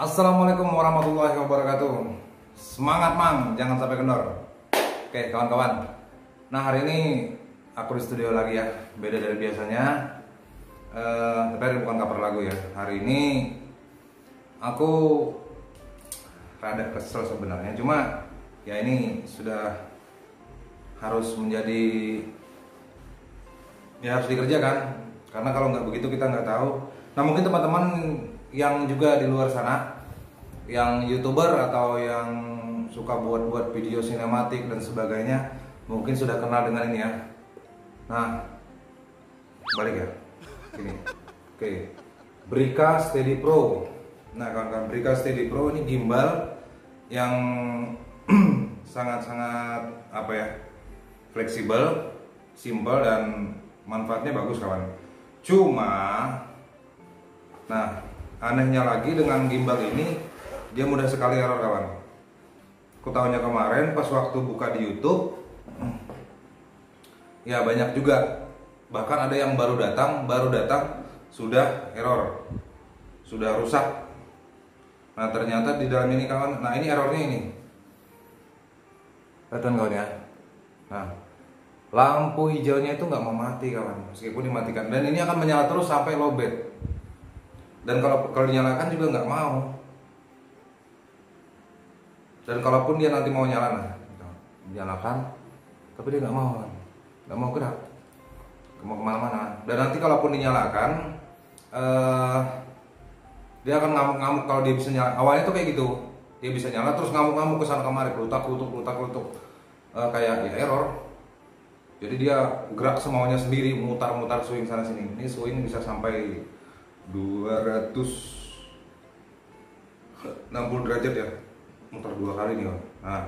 Assalamualaikum warahmatullahi wabarakatuh. Semangat mang, jangan sampai kendor. Oke kawan-kawan. Nah hari ini aku di studio lagi ya, beda dari biasanya. Tapi bukan cover lagu ya. Hari ini aku rada kesel sebenarnya. Cuma ya ini sudah harus menjadi, ya harus dikerjakan. Karena kalau nggak begitu kita nggak tahu. Nah mungkin teman-teman yang juga di luar sana, yang YouTuber atau yang suka buat video sinematik dan sebagainya, mungkin sudah kenal dengan ini ya. Nah, balik ya, sini. Oke, Brica Steady Pro. Nah, kawan-kawan, Brica Steady Pro ini gimbal yang sangat-sangat apa ya, fleksibel, simple dan manfaatnya bagus kawan. Cuma, nah anehnya lagi dengan gimbal ini, dia mudah sekali error kawan. Aku tahunya kemarin pas waktu buka di YouTube, ya banyak juga. Bahkan ada yang baru datang sudah error, sudah rusak. Nah ternyata di dalam ini kawan, nah ini errornya ini. Kelihatan kawan ya. Nah lampu hijaunya itu nggak mau mati kawan, meskipun dimatikan. Dan ini akan menyala terus sampai lowbat. Dan kalau dinyalakan juga nggak mau. Dan kalaupun dia nanti mau nyala, nah, dinyalakan, tapi dia nggak mau gerak, mau kemana-mana. Dan nanti kalaupun dinyalakan, dia akan ngamuk-ngamuk kalau dia bisa nyala. Awalnya tuh kayak gitu, dia bisa nyala terus ngamuk-ngamuk ke sana kemari, kelutak-kelutuk, kayak ya error. Jadi dia gerak semaunya sendiri, mutar-mutar swing sana sini. Ini swing bisa sampai 260 derajat ya, muter 2 kali nih kawan. Nah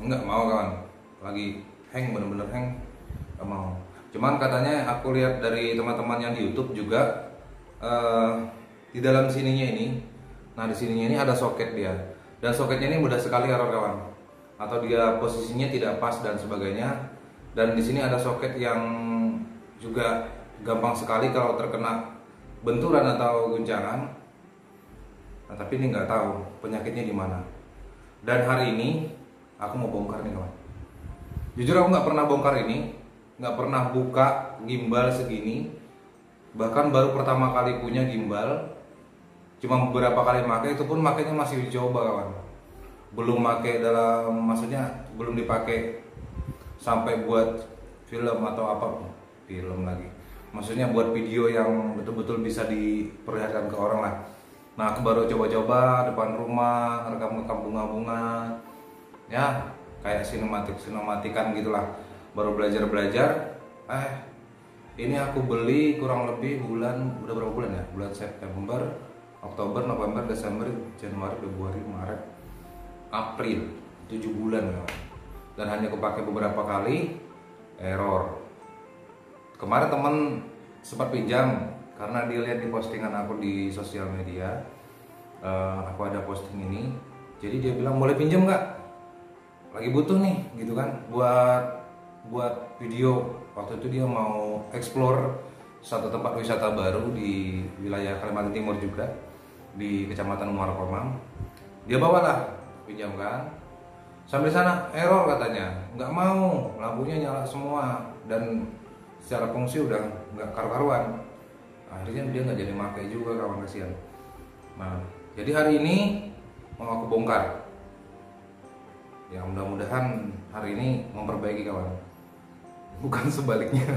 nggak mau kawan, lagi hang, bener-bener hang, nggak mau. Cuman katanya aku lihat dari teman-teman yang di YouTube juga, di dalam sininya ini, nah di sininya ini ada soket dia, dan soketnya ini mudah sekali error kawan, atau dia posisinya tidak pas dan sebagainya. Dan di sini ada soket yang juga gampang sekali kalau terkena benturan atau guncangan. Nah, tapi ini nggak tahu penyakitnya di mana. Dan hari ini aku mau bongkar nih kawan. Jujur aku nggak pernah bongkar ini, nggak pernah buka gimbal segini. Bahkan baru pertama kali punya gimbal, cuma beberapa kali pakai, itu pun makainya masih dicoba kawan. Belum pakai dalam, maksudnya belum dipakai sampai buat film atau apa, film lagi. Maksudnya buat video yang betul-betul bisa diperlihatkan ke orang lah. Nah aku baru coba-coba depan rumah, rekam-rekam bunga-bunga, ya kayak sinematikan gitulah. Baru belajar. Ini aku beli kurang lebih bulan, udah berapa bulan ya? Bulan September, Oktober, November, Desember, Januari, Februari, Maret, April, 7 bulan ya. Dan hanya kepake beberapa kali, error. Kemarin temen sempat pinjam karena dia lihat di postingan aku di sosial media, aku ada posting ini, jadi dia bilang boleh pinjam nggak, lagi butuh nih gitu kan, buat video. Waktu itu dia mau explore satu tempat wisata baru di wilayah Kalimantan Timur juga, di Kecamatan Muarakomang. Dia bawalah, pinjamkan. Sampai sana error katanya, nggak mau, lampunya nyala semua dan secara fungsi udah nggak karu-karuan. Akhirnya dia nggak jadi pakai juga kawan, kasihan. Nah jadi hari ini mau aku bongkar. Ya mudah-mudahan hari ini memperbaiki kawan, bukan sebaliknya.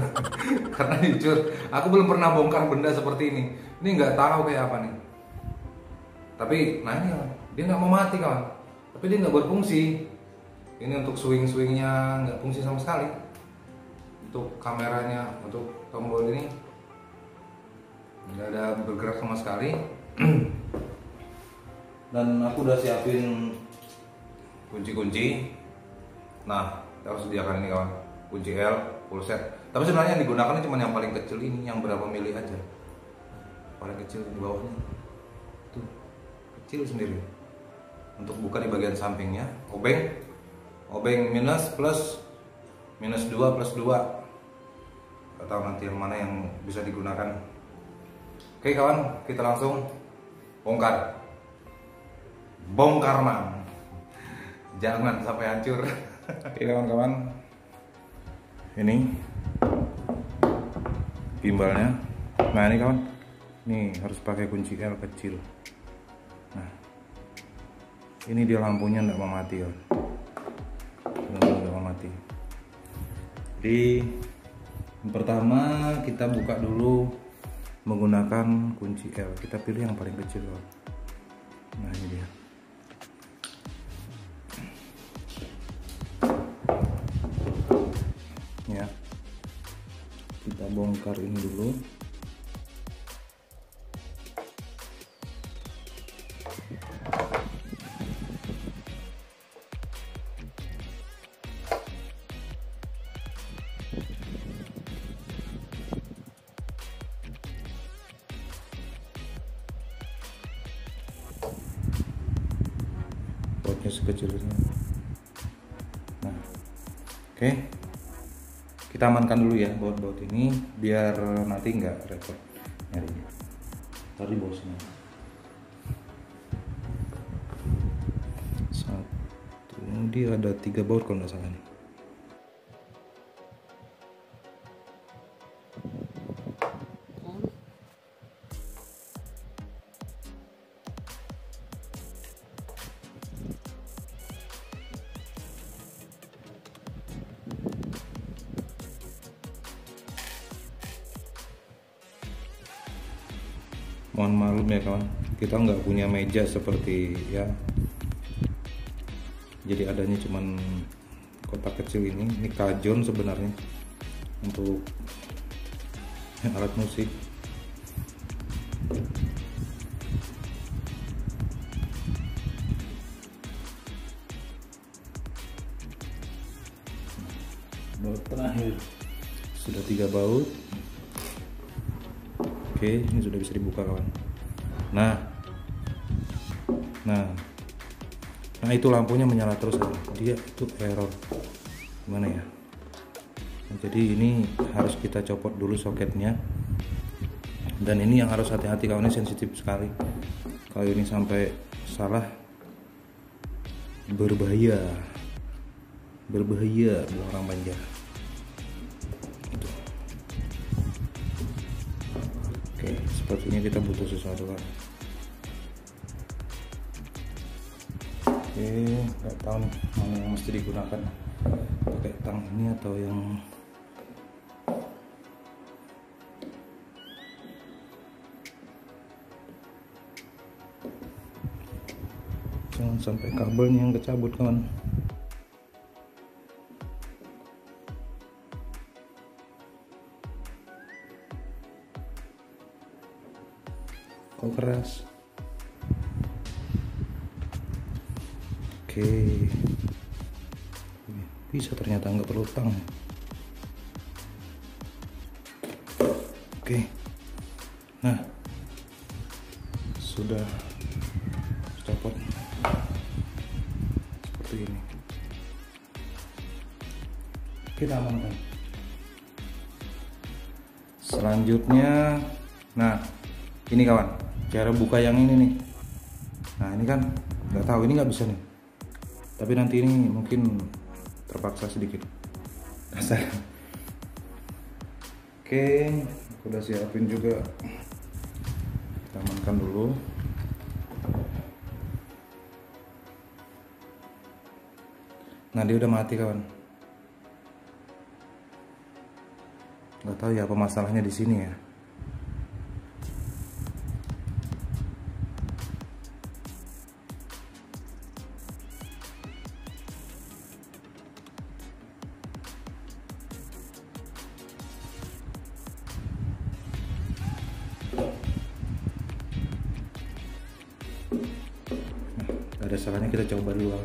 Karena jujur aku belum pernah bongkar benda seperti ini. Ini nggak tahu kayak apa nih. Tapi nah ini kawan, dia nggak mau mati kawan, tapi dia nggak berfungsi. Ini untuk swing-swingnya nggak fungsi sama sekali. Untuk kameranya, untuk tombol ini nggak ada bergerak sama sekali. Dan aku udah siapin kunci-kunci. Nah kita harus sediakan ini kawan, kunci L full set. Tapi sebenarnya yang digunakan cuma yang paling kecil ini, yang berapa mili aja, paling kecil di bawahnya tuh, kecil sendiri. Untuk buka di bagian sampingnya, obeng minus plus, minus 2 plus 2. Gak tahu nanti yang mana yang bisa digunakan. Oke kawan, kita langsung bongkar mang, jangan sampai hancur. Oke kawan-kawan, ini gimbalnya. Nah ini kawan, nih harus pakai kunci L kecil. Nah ini dia lampunya nggak mau mati ya, nggak mau mati. Jadi yang pertama kita buka dulu menggunakan kunci L. Kita pilih yang paling kecil kawan. Nah ini dia. Ya, kita bongkar ini dulu. Bautnya sekecil ini. Nah, oke. Kita amankan dulu ya baut-baut ini biar nanti nggak repot nyarinya. Tadi bosnya. Satu, dia ada 3 baut kalau nggak salah nih. Mohon maklum ya kawan, kita nggak punya meja seperti ya, jadi adanya cuman kotak kecil ini kajon sebenarnya untuk alat musik. Baut terakhir sudah 3 baut. Oke, ini sudah bisa dibuka kawan. Nah itu lampunya menyala terus kawan. Dia itu error gimana ya. Nah, jadi ini harus kita copot dulu soketnya, dan ini yang harus hati-hati kawan, ini sensitif sekali. Kalau ini sampai salah berbahaya bilang orang Banjar. Oke, sepertinya kita butuh sesuatu kan. Oke, nggak tahu nih mana yang mesti digunakan, pakai tang ini atau yang jangan sampai kabelnya yang kecabut kawan. Kok keras. Oke, bisa ternyata nggak perlu tang. Oke, nah sudah copot seperti ini. Kita amankan. Selanjutnya, nah ini kawan, cara buka yang ini nih. Nah ini kan nggak tahu, ini nggak bisa nih, tapi nanti ini mungkin terpaksa sedikit kasar. Oke, aku udah siapin juga, kita amankan dulu. Nah dia udah mati kawan. Nggak tahu ya apa masalahnya di sini ya. Ada salahnya kita coba dulu,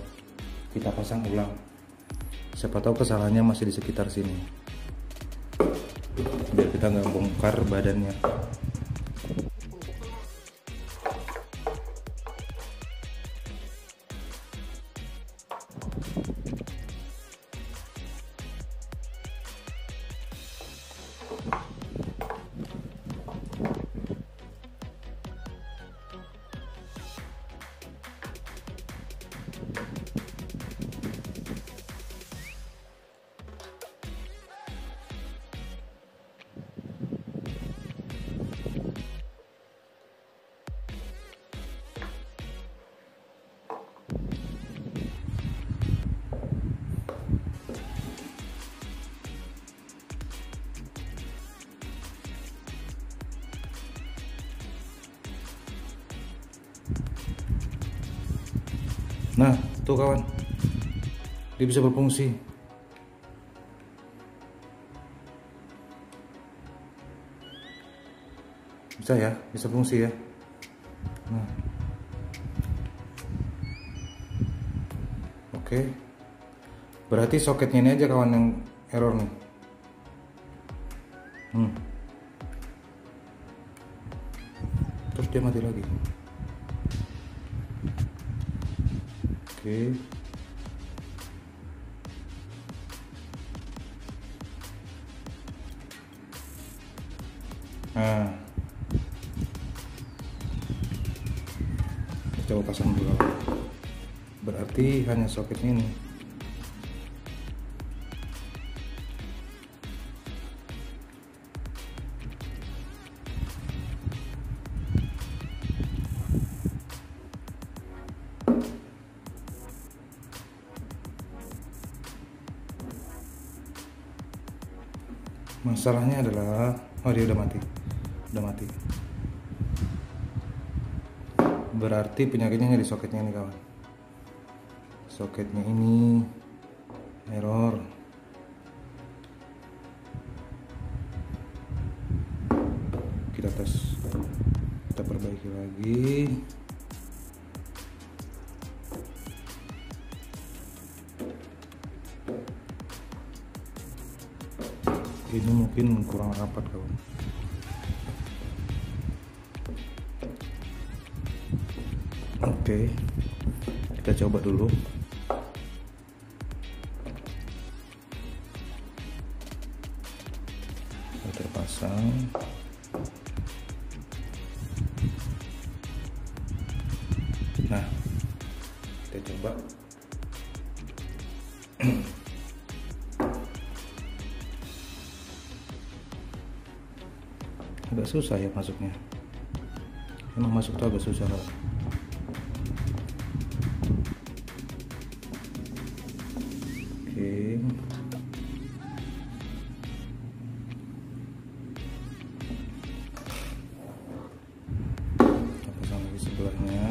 kita pasang ulang, siapa tahu kesalahannya masih di sekitar sini, biar kita nggak bongkar badannya. Nah, tuh kawan, dia bisa berfungsi. Bisa ya, bisa fungsi ya. Nah, oke. Berarti soketnya ini aja kawan yang error nih. Terus dia mati lagi. Oke. Nah, coba pasang dulu. Berarti hanya soketnya ini. Masalahnya adalah, oh dia udah mati. Berarti penyakitnya di soketnya ini kawan. Soketnya ini error. Kita tes, kita perbaiki lagi. Ini mungkin kurang rapat kawan. Oke, kita coba dulu. Sudah terpasang. Nah, kita coba. Agak susah ya masuknya. Emang masuk tuh agak susah. Oke. Kita pasang lagi sebelahnya.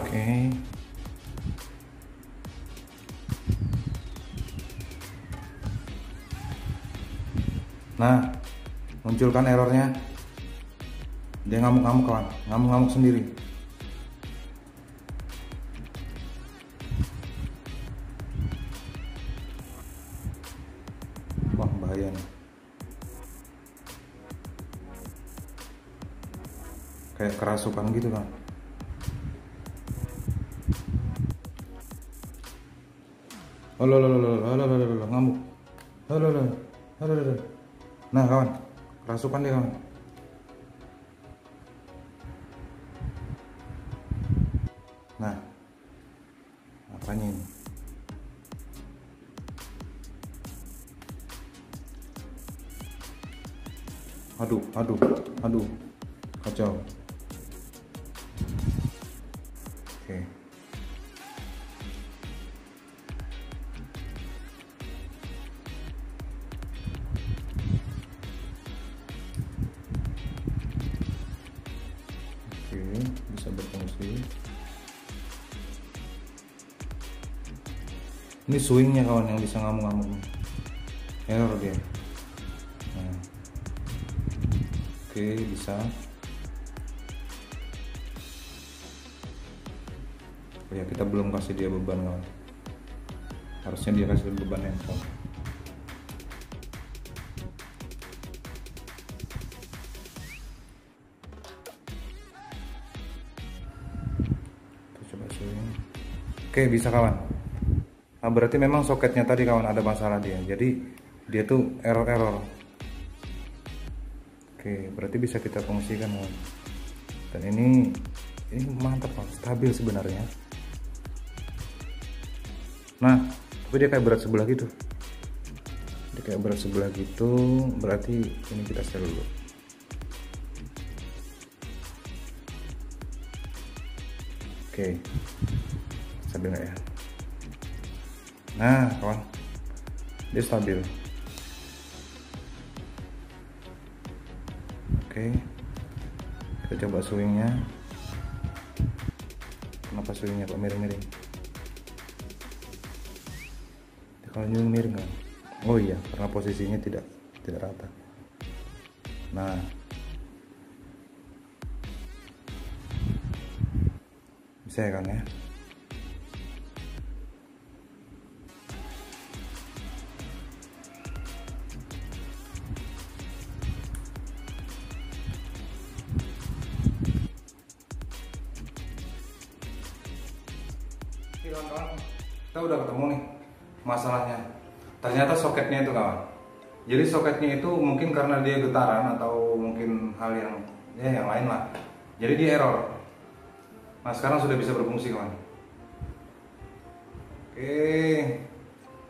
Oke. Nah, munculkan errornya. Dia ngamuk-ngamuk kawan, ngamuk-ngamuk sendiri. Wah, bahaya nih. Kayak kerasukan gitu kan. Halo, ngamuk. Halo. Nah kawan, kerasukan dia kawan. Nah, apanya ini? Aduh, kacau. Oke. Bisa berfungsi. Ini swingnya kawan yang bisa ngamuk-ngamuk nih. Error dia. Nah. Oke, bisa. Oh ya, kita belum kasih dia beban kawan. Harusnya dia kasih beban handphone. Oke, bisa kawan. Nah, berarti memang soketnya tadi kawan ada masalah dia. Jadi dia tuh error. Oke, berarti bisa kita fungsikan kawan. Dan ini mantap kawan, stabil sebenarnya. Nah, tapi dia kayak berat sebelah gitu. Berarti ini kita setel dulu. Oke, stabil nggak ya? Nah kawan, dia stabil. Oke, kita coba swingnya. Kenapa swingnya kok miring-miring? Kalau miring kan? Oh iya, karena posisinya tidak rata. Nah, bisa ya kan ya? Kawan-kawan, kita udah ketemu nih masalahnya. Ternyata soketnya itu kawan. Jadi soketnya itu mungkin karena dia getaran atau mungkin hal yang lain lah. Jadi dia error. Nah sekarang sudah bisa berfungsi kawan. Oke,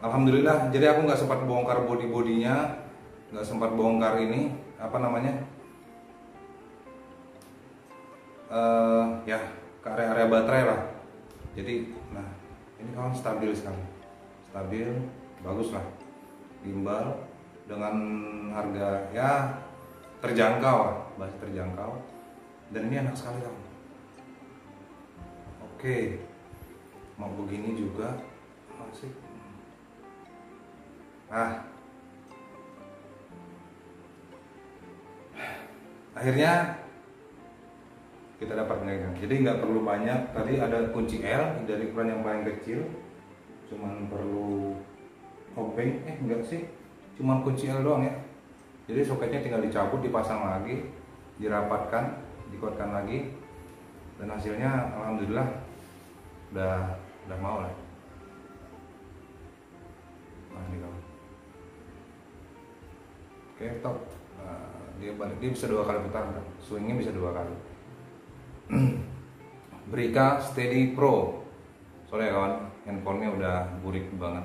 alhamdulillah. Jadi aku nggak sempat bongkar bodinya, nggak sempat bongkar ini apa namanya ya ke area baterai lah. Jadi, nah ini kawan stabil sekali, stabil, bagus lah, gimbal dengan harga ya terjangkau, masih terjangkau, dan ini enak sekali kawan. Oke, mau begini juga masih. Nah, akhirnya kita dapat menekan. Jadi nggak perlu banyak. Tadi ada kunci L dari ukuran yang paling kecil, cuman perlu obeng. Enggak sih, cuman kunci L doang ya. Jadi soketnya tinggal dicabut, dipasang lagi, dirapatkan, dikuatkan lagi, dan hasilnya alhamdulillah udah mau lah. Nah ini kawan. Oke, top. Nah, dia bisa 2 kali putar, swingnya bisa 2 kali. Brika Steady Pro. Soalnya kawan, handphonenya udah burik banget.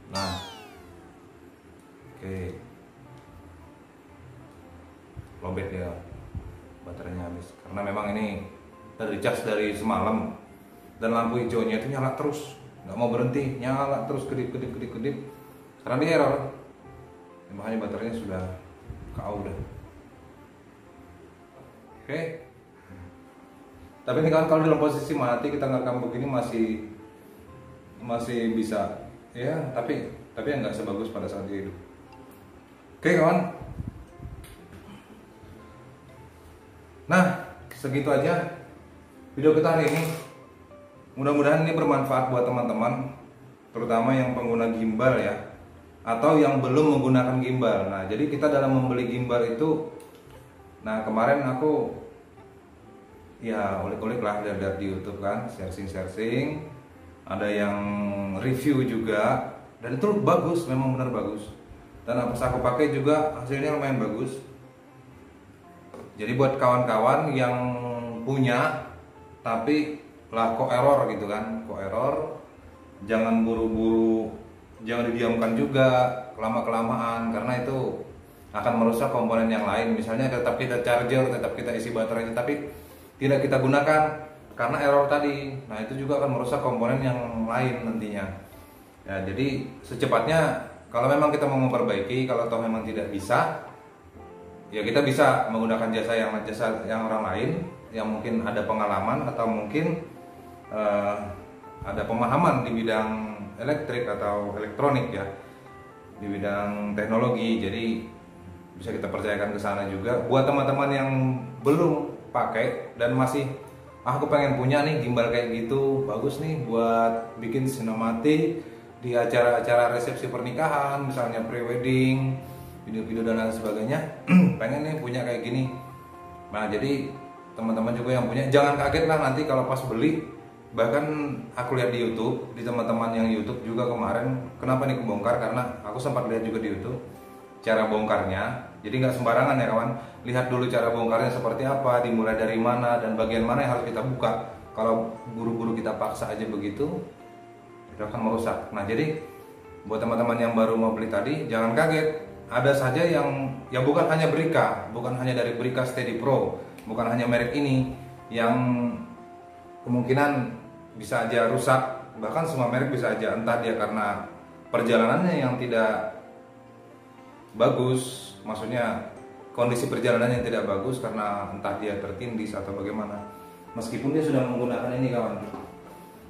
Nah, oke, lobet ya, baterainya habis. Karena memang ini dari cas dari semalam, dan lampu hijaunya itu nyala terus, nggak mau berhenti, nyala terus, kedip. Karena dia error, ya, makanya baterainya sudah KO udah. Oke. Tapi ini kan kalau dalam posisi mati kita ngerekam begini masih bisa ya, tapi yang nggak sebagus pada saat dia hidup. Oke kawan, nah segitu aja video kita hari ini. Mudah-mudahan ini bermanfaat buat teman-teman, terutama yang pengguna gimbal ya, atau yang belum menggunakan gimbal. Nah jadi kita dalam membeli gimbal itu, nah kemarin aku ya ulik-ulik lah, lihat di YouTube kan, searching, ada yang review juga, dan itu bagus, memang benar bagus. Dan pas aku pakai juga hasilnya lumayan bagus. Jadi buat kawan-kawan yang punya tapi lah kok error gitu kan, jangan buru-buru, jangan didiamkan juga kelamaan, karena itu akan merusak komponen yang lain. Misalnya tetap kita charger, tetap kita isi baterainya, tapi tidak kita gunakan karena error tadi. Nah itu juga akan merusak komponen yang lain nantinya ya. Jadi secepatnya kalau memang kita mau memperbaiki, kalau toh memang tidak bisa, ya kita bisa menggunakan jasa yang orang lain yang mungkin ada pengalaman atau mungkin ada pemahaman di bidang elektrik atau elektronik ya, di bidang teknologi. Jadi bisa kita percayakan ke sana juga. Buat teman-teman yang belum pakai dan masih aku pengen punya nih gimbal kayak gitu, bagus nih buat bikin sinematik di acara-acara resepsi pernikahan, misalnya pre-wedding, video-video dan lain sebagainya. Pengen nih punya kayak gini. Nah jadi teman-teman juga yang punya jangan kaget lah nanti kalau pas beli Bahkan aku lihat di YouTube, di teman-teman yang YouTube juga kemarin, kenapa ini kebongkar, karena aku sempat lihat juga di YouTube cara bongkarnya. Jadi nggak sembarangan ya kawan, lihat dulu cara bongkarnya seperti apa, dimulai dari mana dan bagian mana yang harus kita buka. Kalau buru-buru kita paksa aja begitu, itu akan merusak. Nah jadi buat teman-teman yang baru mau beli tadi, jangan kaget, ada saja yang bukan hanya Brika, bukan hanya dari Brika Steady Pro, bukan hanya merek ini yang kemungkinan bisa aja rusak, bahkan semua merek bisa aja, entah dia karena perjalanannya yang tidak bagus, maksudnya kondisi perjalanannya yang tidak bagus karena entah dia tertindis atau bagaimana. Meskipun dia sudah menggunakan ini kawan,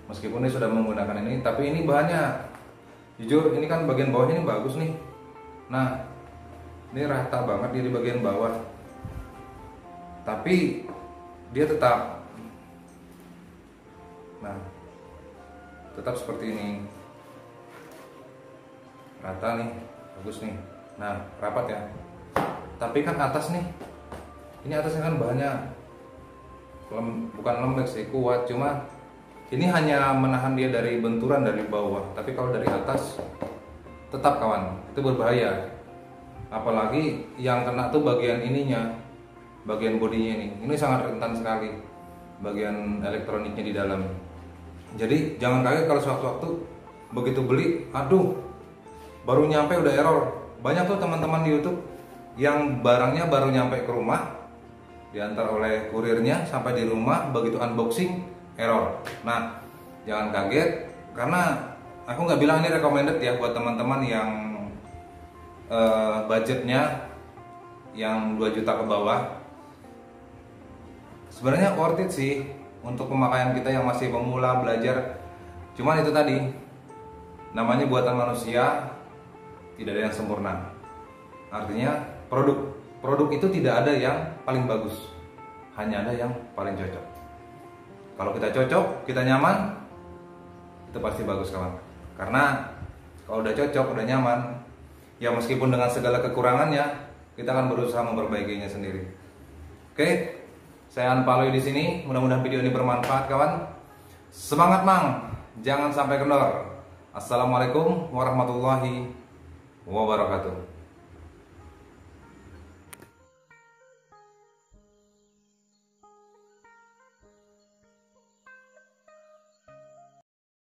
meskipun dia sudah menggunakan ini, tapi ini bahannya jujur ini kan bagian bawahnya ini bagus nih. Nah ini rata banget di bagian bawah, tapi dia tetap seperti ini, rata nih, bagus nih. Nah rapat ya, tapi kan atas nih, ini atasnya kan bahannya bukan lembek sih, kuat, cuma ini hanya menahan dia dari benturan dari bawah. Tapi kalau dari atas tetap kawan, itu berbahaya. Apalagi yang kena tuh bagian ininya, bagian bodinya ini sangat rentan sekali, bagian elektroniknya di dalam. Jadi jangan kaget kalau sewaktu-waktu begitu beli, aduh baru nyampe udah error. Banyak tuh teman-teman di YouTube yang barangnya baru nyampe ke rumah, diantar oleh kurirnya sampai di rumah, begitu unboxing error. Nah jangan kaget, karena aku nggak bilang ini recommended ya buat teman-teman yang budgetnya yang 2 juta ke bawah. Sebenarnya worth it sih untuk pemakaian kita yang masih pemula belajar. Cuman itu tadi, namanya buatan manusia, tidak ada yang sempurna. Artinya produk itu tidak ada yang paling bagus, hanya ada yang paling cocok. Kalau kita cocok, kita nyaman, itu pasti bagus kawan. Karena kalau udah cocok, udah nyaman, ya meskipun dengan segala kekurangannya, kita akan berusaha memperbaikinya sendiri. Oke, saya Anpaloy di sini. Mudah-mudahan video ini bermanfaat kawan. Semangat mang, jangan sampai kendor. Assalamualaikum warahmatullahi wabarakatuh.